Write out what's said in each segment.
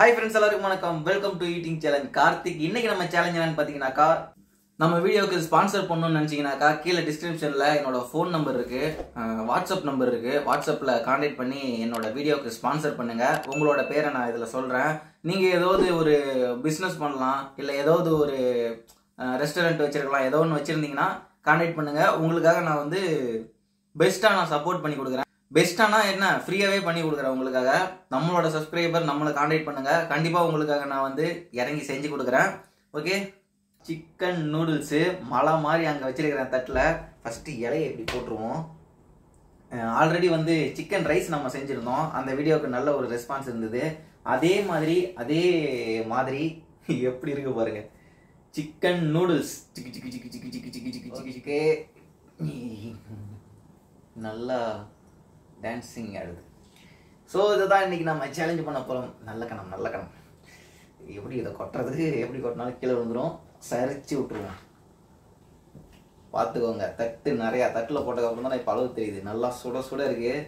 Hi friends, எல்லாருக்கும் வணக்கம். Welcome to eating challenge. Karthik. இன்னைக்கு நம்ம சேலஞ்ச் என்னன்னு பாத்தீங்கன்னாக்கா, நம்ம வீடியோக்கு ஸ்பான்சர் பண்ணணும்னு நினைச்சீங்கன்னாக்கா கீழே டிஸ்கிரிப்ஷன்ல என்னோட ஃபோன் நம்பர் இருக்கு, வாட்ஸ்அப் நம்பர் இருக்கு. வாட்ஸ்அப்ல கான்டாக்ட் பண்ணி என்னோட வீடியோக்கு ஸ்பான்சர் பண்ணுங்க. உங்களோட பேரை நான் இதுல சொல்றேன். நீங்க ஏதாவது ஒரு பிசினஸ் பண்ணலாம், இல்ல ஏதாவது ஒரு ரெஸ்டாரண்ட் வச்சிருக்கலாம், ஏதோ ஒன்று வச்சிருந்தீங்கன்னா கான்டாக்ட் பண்ணுங்க. உங்களுக்காக நான் வந்து பெஸ்டா நான் சப்போர்ட் பண்ணி கொடுக்குறேன். பெஸ்ட்டானா என்ன, ஃப்ரீயாகவே பண்ணி கொடுக்குறேன் உங்களுக்காக. நம்மளோட சப்ஸ்கிரைபர் நம்மளை கான்டாக்ட் பண்ணுங்க, கண்டிப்பாக உங்களுக்காக நான் வந்து இறங்கி செஞ்சு கொடுக்குறேன். ஓகே, சிக்கன் நூடுல்ஸு மழை மாதிரி அங்கே வச்சிருக்கிறேன் தட்டில். ஃபஸ்ட்டு இலையை எப்படி போட்டுருவோம். ஆல்ரெடி வந்து சிக்கன் ரைஸ் நம்ம செஞ்சுருந்தோம், அந்த வீடியோவுக்கு நல்ல ஒரு ரெஸ்பான்ஸ் இருந்தது. அதே மாதிரி எப்படி இருக்கு பாருங்க, சிக்கன் நூடுல்ஸ் சிக்கி சிக்கி சிக்கி சிக்கி சிக்கி சிக்கி சிக்கி சிக்கி சிக்கே நல்லா டான்ஸிங் ஆடுது. ஸோ இதை தான் இன்றைக்கி நம்ம சேலஞ்சு பண்ண போகிறோம். நல்ல கணம் எப்படி இதை கொட்டுறது, எப்படி கொட்டினாலும் கீழே விழுந்துடும், சரிச்சு விட்டுருவோம். பார்த்துக்கோங்க, தட்டு நிறையா தட்டில் போட்டதுக்கப்புறம் தான் இப்போ அளவு தெரியுது. நல்லா சுட சுட இருக்குது.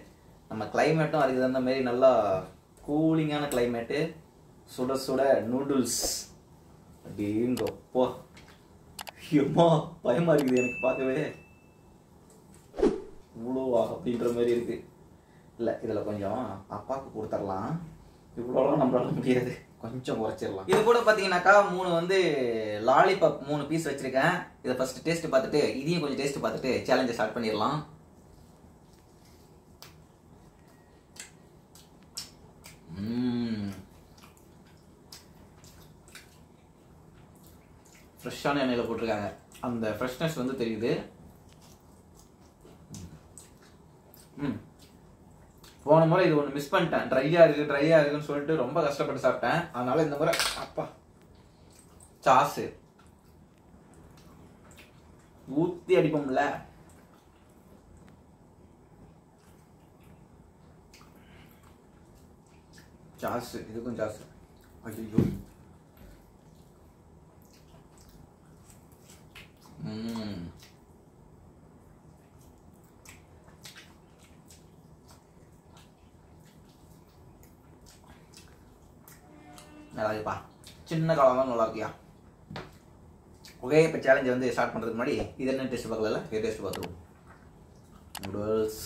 நம்ம கிளைமேட்டும் அதுக்கு தகுந்த மாதிரி நல்லா கூலிங்கான கிளைமேட்டு. சுட சுட நூடுல்ஸ் அப்படிங்கப்போ எம்மா பயமாக இருக்குது எனக்கு பார்க்கவே. இவ்வளோவா அப்படின்ற மாதிரி இருக்குது. இல்லை, இதில் கொஞ்சம் அப்பாவுக்கு கொடுத்துடலாம். இவ்வளோலாம் நம்மளால முடியாது, கொஞ்சம் குறைச்சிடலாம். இது கூட பார்த்தீங்கன்னாக்கா 3 வந்து லாலிபாப் 3 பீஸ் வச்சுருக்கேன். இதை ஃபஸ்ட்டு டேஸ்ட்டு பார்த்துட்டு இதையும் கொஞ்சம் டேஸ்ட்டு பார்த்துட்டு சேலஞ்சை ஸ்டார்ட் பண்ணிடலாம். ஃப்ரெஷ்ஷான எண்ணெயில் போட்டிருக்காங்க, அந்த ஃப்ரெஷ்னஸ் வந்து தெரியுது. போன முறை இது ஒன்று மிஸ் பண்ணிட்டேன், ட்ரையாக இருக்குன்னு சொல்லிட்டு ரொம்ப கஷ்டப்பட்டு சாப்பிட்டேன். அதனால இந்த முறை அப்பா சாஸு ஊற்றி அடிப்போம்ல. சாஸு இதுக்கும் சாஸு. ஐயோ நல்லா இருக்குப்பா, சின்ன காலம் நல்லா இருக்கியா. ஓகே, இப்போ சேலஞ்சை வந்து ஸ்டார்ட் பண்ணுறதுக்கு முன்னாடி இது என்ன டேஸ்ட் பார்க்கல, இது டேஸ்ட் பார்த்துருவோம். நூடுல்ஸ்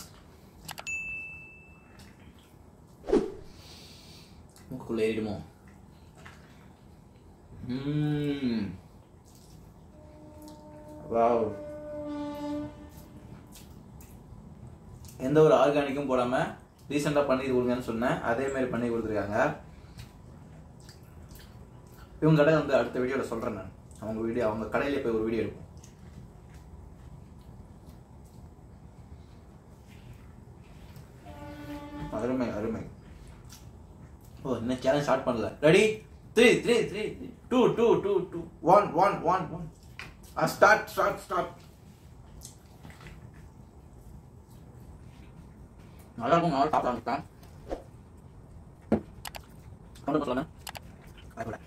மூக்குள்ளே ஏறிடுமோ. வாவ், எந்த ஒரு ஆர்கானிக்கும் போடாமல் ரீசெண்டாக பண்ணி கொடுங்கன்னு சொன்னேன், அதேமாரி பண்ணி கொடுத்துருக்காங்க. இவங்க கடை வந்து அடுத்த வீடியோவில் சொல்கிறேன் நான். அவங்க கடையிலே போய் ஒரு வீடியோ எடுப்போம். அருமை. ஓ, இன்னும் சேலஞ்ச் ஸ்டார்ட் பண்ணல. Ready, 3 3 3 2 2 2 2 1 1 1 1 start. நல்லா இருக்கும், நல்லா சாப்பிடலாம். சொல்லணும் அதுபோல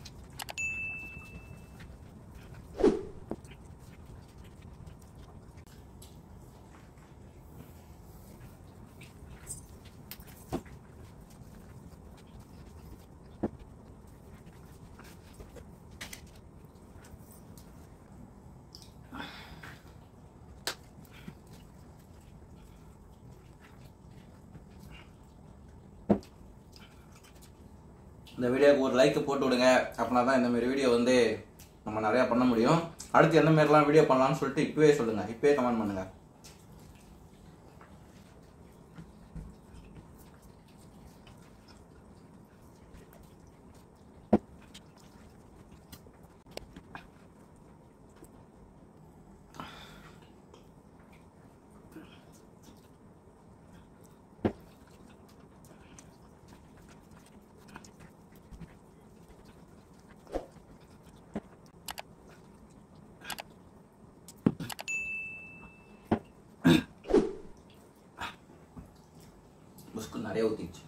இந்த வீடியோக்கு ஒரு லைக் போட்டு விடுங்க. அப்படின்னா தான் இந்த மாதிரி வீடியோ வந்து நம்ம நிறையா பண்ண முடியும். அடுத்து எந்த மாதிரிலாம் வீடியோ பண்ணலாம்னு சொல்லிட்டு இப்போவே சொல்லுங்கள், இப்போவே கமெண்ட் பண்ணுங்கள். புஸ்கு நிறைய ஊற்றிச்சு.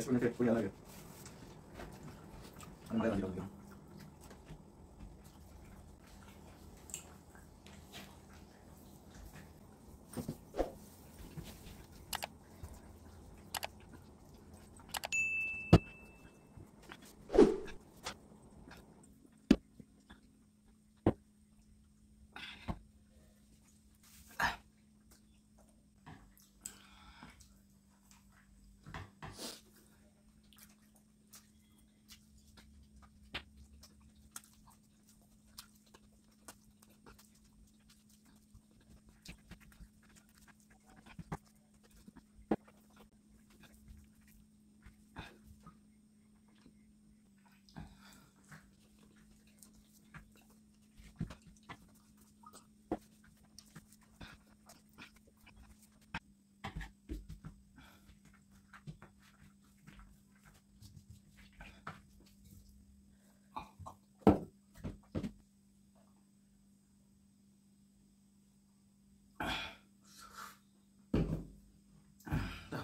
டெஸ்ட் பண்ணி போய் அழகு அந்த மாதிரி வந்து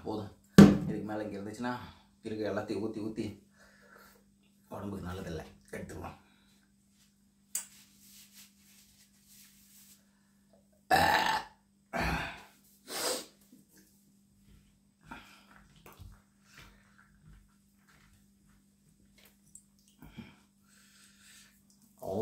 போதும். இதுக்கு மேலே இங்கே இருந்துச்சுன்னா இருக்க எல்லாத்தையும் ஊற்றி ஊற்றி உடம்புக்கு நல்லதில்லை, எடுத்துக்கலாம். ஓ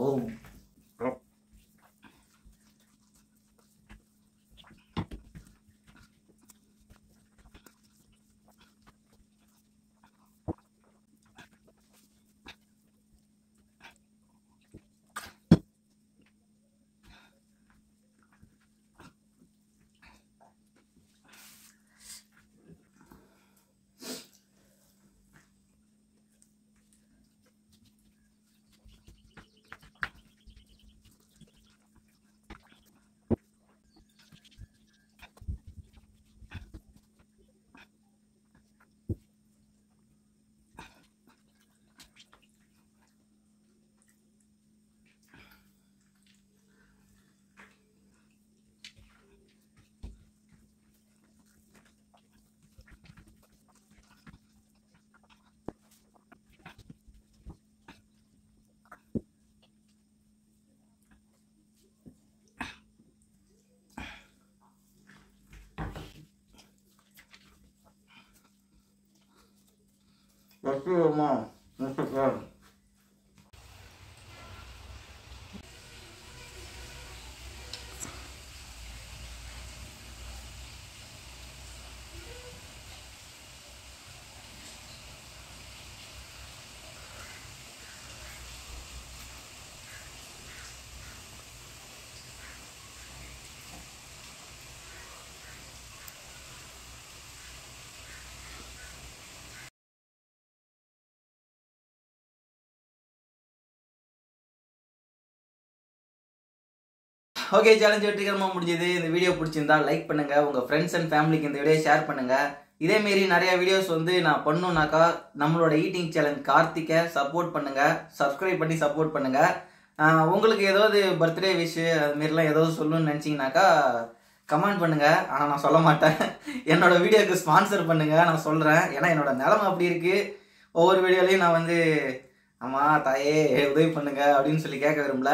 வச்சுமா முட்டுக்கார் ஓகே, சேலஞ்ச் வெற்றிகரமாக முடிஞ்சது. இந்த வீடியோ பிடிச்சிருந்தா லைக் பண்ணுங்க, உங்க ஃப்ரெண்ட்ஸ் அண்ட் ஃபேமிலிக்கு இந்த வீடியோ ஷேர் பண்ணுங்க. இதேமாரி நிறைய வீடியோஸ் வந்து நான் பண்ணணும்னாக்கா நம்மளோட ஈட்டிங் சேலஞ்ச் கார்த்திகை சப்போர்ட் பண்ணுங்க, சப்ஸ்கிரைப் பண்ணி சப்போர்ட் பண்ணுங்க. உங்களுக்கு ஏதாவது பர்த்டே விஷ் அதுமாரிலாம் ஏதாவது சொல்லணும்னு நினச்சிங்கனாக்கா கமெண்ட் பண்ணுங்க. ஆனால் நான் சொல்ல மாட்டேன். என்னோட வீடியோக்கு ஸ்பான்சர் பண்ணுங்க, நான் சொல்கிறேன். ஏன்னா என்னோட நிலைமை அப்படி இருக்கு. ஒவ்வொரு வீடியோலையும் நான் வந்து அம்மா தாயே உதவி பண்ணுங்க அப்படின்னு சொல்லி கேட்க விரும்பல.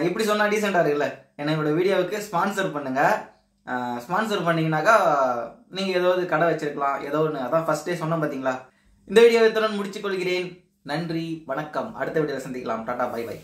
இப்படி சொன்னா டீசெண்டா இருக்குல்ல. என்னோட வீடியோவுக்கு ஸ்பான்சர் பண்ணுங்க. ஸ்பான்சர் பண்ணீங்கன்னாக்கா நீங்க ஏதாவது கடை வச்சிருக்கலாம், ஏதோ ஒன்று. அதான் ஃபர்ஸ்டே சொன்னேன் பார்த்தீங்களா. இந்த வீடியோவை இத்துடன் முடிச்சுக் கொள்கிறேன். நன்றி, வணக்கம். அடுத்த வீடியோவில் சந்திக்கலாம். டாடா, பை பை.